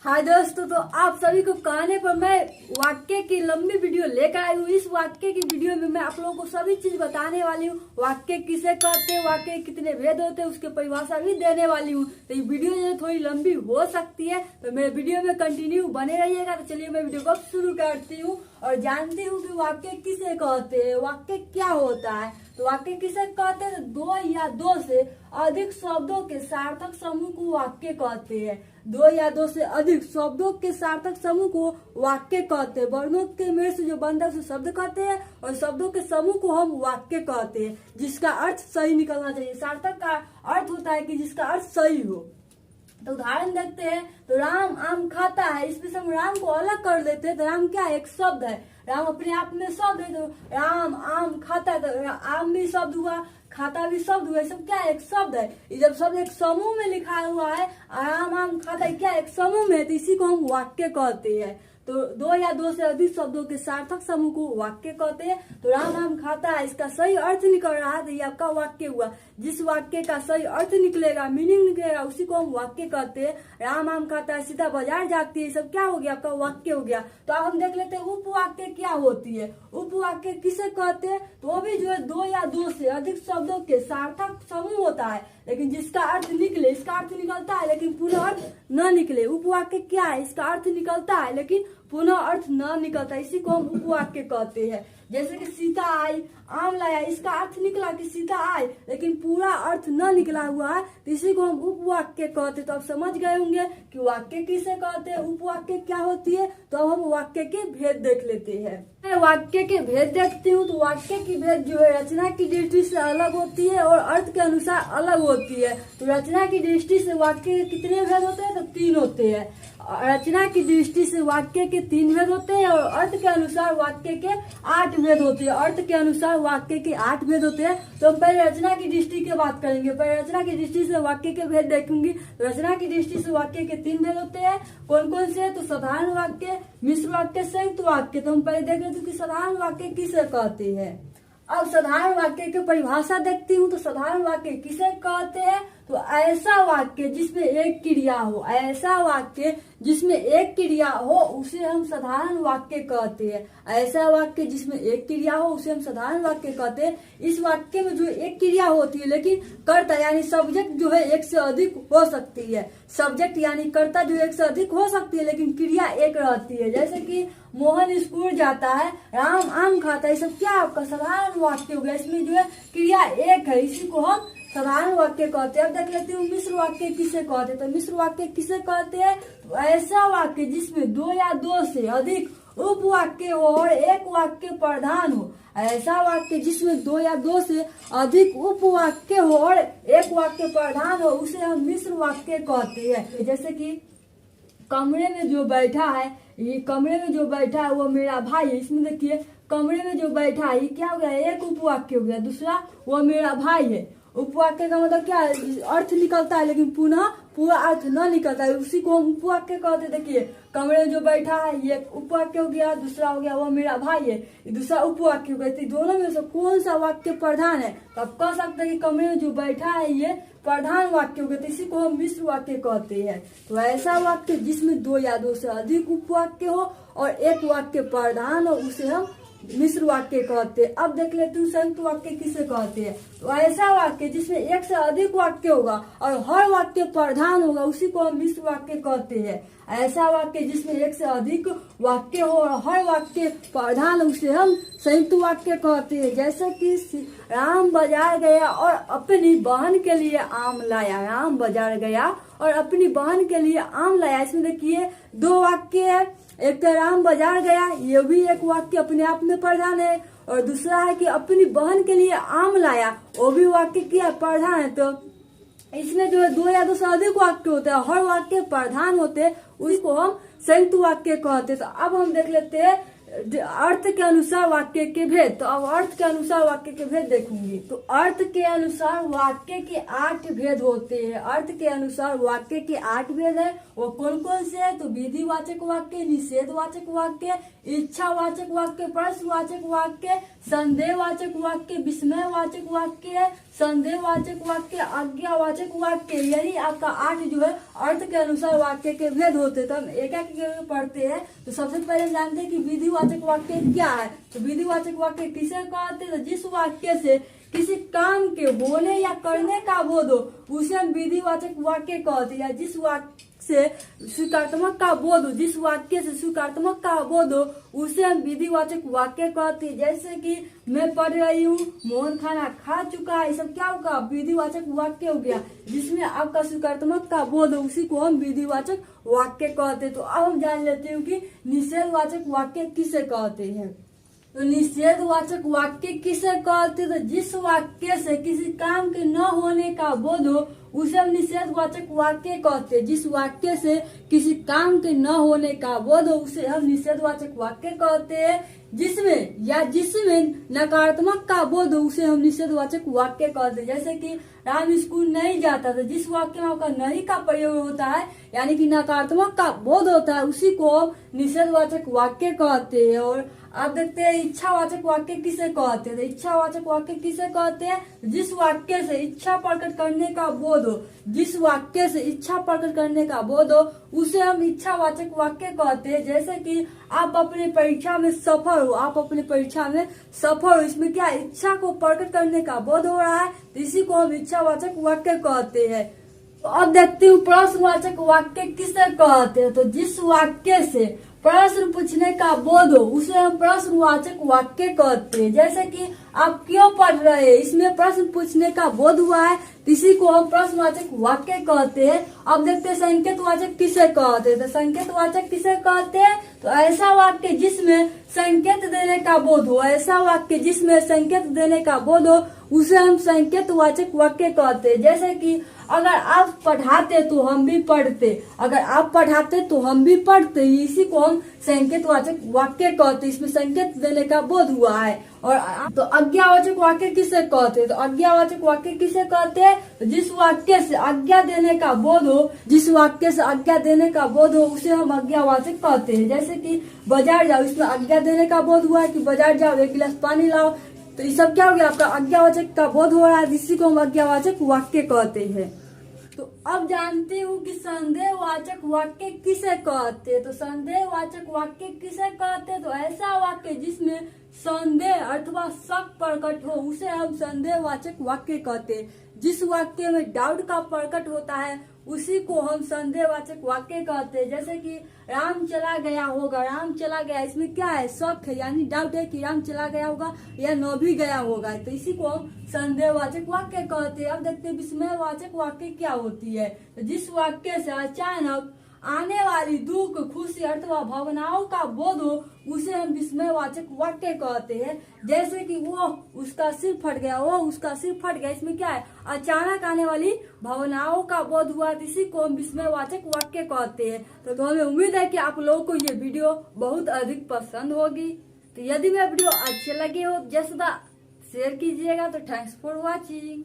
हाय दोस्तों, तो आप सभी को कहने पर मैं वाक्य की लंबी वीडियो लेकर आई हूँ। इस वाक्य की वीडियो में मैं आप लोगों को सभी चीज बताने वाली हूँ। वाक्य किसे कहते हैं, वाक्य कितने भेद होते हैं, उसके परिभाषा भी देने वाली हूँ। तो ये वीडियो जो थोड़ी लंबी हो सकती है, तो मेरे वीडियो में कंटिन्यू बने रहिएगा। तो चलिए मैं वीडियो को शुरू करती हूँ और जानती हूँ कि वाक्य किसे कहते हैं, वाक्य क्या होता है। तो वाक्य किसे कहते हैं? तो दो या दो से अधिक शब्दों के सार्थक समूह को वाक्य कहते हैं। दो या दो से अधिक शब्दों के सार्थक समूह को वाक्य कहते हैं। वर्णों के मेल से जो बनता है उसे शब्द कहते हैं और शब्दों के समूह को हम वाक्य कहते हैं, जिसका अर्थ सही निकलना चाहिए। सार्थक का अर्थ होता है कि जिसका अर्थ सही हो। तो उदाहरण देखते हैं। तो राम आम खाता है, इसमें से हम राम को अलग कर देते हैं। तो राम क्या है? एक शब्द है। राम अपने आप में शब्द है। तो राम आम खाता है, तो आम भी शब्द हुआ, खाता भी शब्द हुआ। सब क्या है? एक शब्द है। जब शब्द एक समूह में लिखा हुआ है, राम आम खाता है, क्या एक समूह में है, तो इसी को हम वाक्य कहते हैं। तो दो या दो से अधिक शब्दों के सार्थक समूह को वाक्य कहते हैं। तो राम आम खाता है, इसका सही अर्थ निकल रहा है, तो ये आपका वाक्य हुआ। जिस वाक्य का सही अर्थ निकलेगा, मीनिंग निकलेगा, उसी को हम वाक्य कहते हैं। राम आम खाता है, सीता बाजार जाती है, सब क्या हो गया? आपका वाक्य हो गया। तो अब हम देख लेते हैं उपवाक्य क्या होती है। उपवाक्य किसे कहते हैं? तो वो भी जो है दो या दो से अधिक शब्दों के सार्थक समूह होता है, लेकिन जिसका अर्थ निकले, इसका अर्थ निकलता है लेकिन पूरा अर्थ न निकले। उपवाक्य क्या है? इसका अर्थ निकलता है लेकिन पुनः अर्थ न निकलता, इसी को हम उपवाक्य कहते हैं। जैसे कि सीता आई, आम लाया, इसका अर्थ निकला कि सीता आई, लेकिन पूरा अर्थ न निकला हुआ है, तो इसी को हम उपवाक्य कहते हैं। तो आप समझ गए होंगे कि वाक्य किसे कहते हैं, उपवाक्य क्या होती है। तो अब हम वाक्य के भेद देख लेते हैं। मैं वाक्य के भेद देखती हूँ। तो वाक्य की भेद जो है रचना की दृष्टि से अलग होती है और अर्थ के अनुसार अलग होती है। तो रचना की दृष्टि से वाक्य के कितने भेद होते हैं? तो 3 होते हैं। रचना की दृष्टि से वाक्य के 3 भेद होते हैं और अर्थ के अनुसार वाक्य के 8 भेद होते हैं। अर्थ के अनुसार वाक्य के 8 भेद होते हैं। तो हम पहले रचना की दृष्टि की बात करेंगे। पहले रचना की दृष्टि से वाक्य के भेद देखेंगे। तो रचना की दृष्टि से वाक्य के 3 भेद होते हैं। कौन कौन से? तो साधारण वाक्य, मिश्र वाक्य, संयुक्त वाक्य। तो हम पहले देख लेते हैं कि साधारण वाक्य किसे कहते हैं। अब साधारण वाक्य की परिभाषा देखती हूँ। तो साधारण वाक्य किसे कहते हैं? तो ऐसा वाक्य जिसमें एक क्रिया हो, ऐसा वाक्य जिसमें एक क्रिया हो, उसे हम साधारण वाक्य कहते हैं। ऐसा वाक्य जिसमें एक क्रिया हो, उसे हम साधारण वाक्य कहते हैं। इस वाक्य में जो एक क्रिया होती है, लेकिन कर्ता यानी सब्जेक्ट जो है एक से अधिक हो सकती है। सब्जेक्ट यानी कर्ता जो एक से अधिक हो सकती है, लेकिन क्रिया एक रहती है। जैसे कि मोहन स्कूल जाता है, राम आम खाता है, ये सब क्या आपका साधारण वाक्य हो गया। इसमें जो है क्रिया एक है, इसी को हम साधारण वाक्य कहते हैं। अब देख लेते हैं मिश्र वाक्य किसे कहते हैं। तो मिश्र वाक्य किसे कहते हैं? तो ऐसा वाक्य जिसमें दो या दो से अधिक उपवाक्य हो और एक वाक्य प्रधान हो। ऐसा वाक्य जिसमें दो या दो से अधिक उपवाक्य हो और एक वाक्य प्रधान हो, उसे हम मिश्र वाक्य कहते हैं। जैसे कि कमरे में जो बैठा है, ये कमरे में जो बैठा है वो मेरा भाई है। इसमें देखिए कमरे में जो बैठा है, ये क्या हो गया? एक उपवाक्य हो गया। दूसरा, वो मेरा भाई है। उपवाक्य का मतलब क्या है? अर्थ निकलता है लेकिन पुनः पूरा अर्थ न निकलता है, उसी को हम उपवाक्य कहते हैं। देखिए कमरे में जो बैठा है, ये उपवाक्य हो गया। दूसरा हो गया वो मेरा भाई है, ये दूसरा उपवाक्य हो गया। तो दोनों में से कौन सा वाक्य प्रधान है? तो आप कह सकते हैं कि कमरे में जो बैठा है ये प्रधान वाक्य हो गया। तो इसी को हम मिश्र वाक्य कहते हैं। तो ऐसा वाक्य जिसमें दो या दो से अधिक उपवाक्य हो और एक वाक्य प्रधान हो, उसे हम मिश्र वाक्य कहते हैं। अब देख लेते हैं संयुक्त वाक्य किसे कहते हैं। तो ऐसा वाक्य जिसमें एक से अधिक वाक्य होगा और हर वाक्य प्रधान होगा, उसी को हम मिश्र वाक्य कहते हैं। ऐसा वाक्य जिसमें एक से अधिक वाक्य हो और हर वाक्य प्रधान, उसे हम संयुक्त वाक्य कहते हैं। जैसे कि राम बाजार गया और अपनी बहन के लिए आम लाया। राम बाजार गया और अपनी बहन के लिए आम लाया। इसमें देखिए 2 वाक्य है। एक तो राम बाजार गया, ये भी एक वाक्य अपने आप में प्रधान है, और दूसरा है कि अपनी बहन के लिए आम लाया, वो भी वाक्य क्या प्रधान है। तो इसमें जो है 2 या 2 से अधिक वाक्य होते हैं, हर वाक्य प्रधान होते हैं, उसको हम संयुक्त वाक्य कहते हैं। तो अब हम देख लेते हैं अर्थ के अनुसार वाक्य के भेद। तो अब अर्थ के अनुसार वाक्य के भेद देखूंगी। तो अर्थ के अनुसार वाक्य के 8 भेद होते हैं। अर्थ के अनुसार वाक्य के 8 भेद है। वो कौन कौन से है? तो विधिवाचक वाक्य, निषेधवाचक वाक्य, इच्छावाचक वाक्य, प्रश्नवाचक वाक्य, संदेहवाचक वाक्य, विस्मयवाचक वाक्य, संदेहवाचक वाक्य, आज्ञावाचक वाक्य। यही आपका 8 जो है अर्थ के अनुसार वाक्य के भेद होते हैं। तो हम एक एक पढ़ते हैं। तो सबसे पहले हम जानते हैं कि विधिवाचक वाक्य क्या है। तो विधिवाचक वाक्य किसे कहते हैं? तो जिस वाक्य से किसी काम के होने या करने का बोध हो उसे हम विधिवाचक वाक्य कहते हैं। या जिस वाक्य से स्वीकारात्मक का बोध हो, जिस वाक्य से स्वीकारात्मक का बोध हो उसे हम विधिवाचक वाक्य कहते हैं। जैसे कि मैं पढ़ रही हूँ, मोहन खाना खा चुका है, ये सब क्या होगा? विधिवाचक वाक्य हो गया। जिसमें आपका स्वीकारात्मक का बोध हो उसी को हम विधिवाचक वाक्य कहते हैं। तो अब हम जान लेते हैं कि निषेधवाचक वाक्य किसे कहते हैं। तो निषेधवाचक वाक्य किसे कहते हैं? तो जिस वाक्य से किसी काम के न होने का बोध हो उसे हम निषेधवाचक वाक्य कहते हैं। जिस वाक्य से किसी काम के न होने का बोध हो उसे हम निषेधवाचक वाक्य कहते हैं। जिसमें नकारात्मक का बोध हो उसे हम निषेधवाचक वाक्य कहते हैं। जैसे कि राम स्कूल नहीं जाता था, जिस वाक्य में आपका नहीं का प्रयोग होता है यानी कि नकारात्मक का बोध होता है उसी को हम निषेधवाचक वाक्य कहते हैं। और आप देखते हैं इच्छावाचक वाक्य किसे कहते हैं। इच्छावाचक वाक्य किसे कहते हैं? जिस वाक्य से इच्छा प्रकट करने का बोध हो, जिस वाक्य से इच्छा प्रकट करने का बोध हो उसे हम इच्छावाचक वाक्य कहते हैं। जैसे कि आप अपने परीक्षा में सफल हो, आप अपने परीक्षा में सफल हो, इसमें क्या इच्छा को प्रकट करने का बोध हो रहा है, तो इसी को हम इच्छावाचक वाक्य कहते हैं। तो अब देखते हैं प्रश्नवाचक वाक्य किसे कहते हैं। तो जिस वाक्य से प्रश्न पूछने का बोध हो उसे हम प्रश्नवाचक वाक्य कहते हैं। जैसे कि आप क्यों पढ़ रहे हैं, इसमें प्रश्न पूछने का बोध हुआ है, इसी को हम प्रश्नवाचक वाक्य कहते हैं। अब देखते हैं संकेतवाचक किसे कहते हैं। तो संकेतवाचक किसे कहते हैं? तो ऐसा वाक्य जिसमें संकेत देने का बोध हो, ऐसा वाक्य जिसमें संकेत देने का बोध हो उसे हम संकेतवाचक वाक्य कहते हैं। जैसे कि अगर आप पढ़ाते तो हम भी पढ़ते, अगर आप पढ़ाते तो हम भी पढ़ते, इसी को हम संकेतवाचक वाक्य कहते हैं। इसमें संकेत देने का बोध हुआ है। और तो आज्ञावाचक वाक्य किसे कहते हैं? तो आज्ञावाचक वाक्य किसे कहते हैं? तो जिस वाक्य से आज्ञा देने का बोध हो, जिस वाक्य से आज्ञा देने का बोध हो उसे हम आज्ञावाचक कहते हैं। जैसे कि बाजार जाओ, इसमें आज्ञा देने का बोध हुआ है कि बाजार जाओ 1 गिलास पानी लाओ, तो ये सब क्या हो गया? आपका आज्ञावाचक का बोध हो रहा है, इसी को हम आज्ञावाचक वाक्य कहते हैं। तो अब जानते हो कि संदेहवाचक वाक्य किसे कहते हैं। तो संदेहवाचक वाक्य किसे कहते हैं? तो ऐसा वाक्य जिसमें संदेह अथवा शक प्रकट हो उसे हम संदेहवाचक वाक्य कहते हैं। जिस वाक्य में डाउट का प्रकट होता है उसी को हम संदेहवाचक वाक्य कहते हैं। जैसे कि राम चला गया होगा, राम चला गया, इसमें क्या है? शक है, यानी डाउट है कि राम चला गया होगा या न भी गया होगा, तो इसी को हम संदेहवाचक वाक्य कहते हैं। अब देखते हैं विस्मयवाचक वाक्य क्या होती है। तो जिस वाक्य से अचानक आने वाली दुख, खुशी अथवा भावनाओं का बोध हो उसे हम विस्मयवाचक वाक्य कहते हैं। जैसे कि वो उसका सिर फट गया, वो उसका सिर फट गया, इसमें क्या है? अचानक आने वाली भावनाओं का बोध हुआ, इसी को हम विस्मयवाचक वाक्य कहते हैं। तो हमें उम्मीद है कि आप लोगों को ये वीडियो बहुत अधिक पसंद होगी। तो यदि मेरा वीडियो अच्छे लगे हो जैसा शेयर कीजिएगा। तो थैंक्स फॉर वॉचिंग।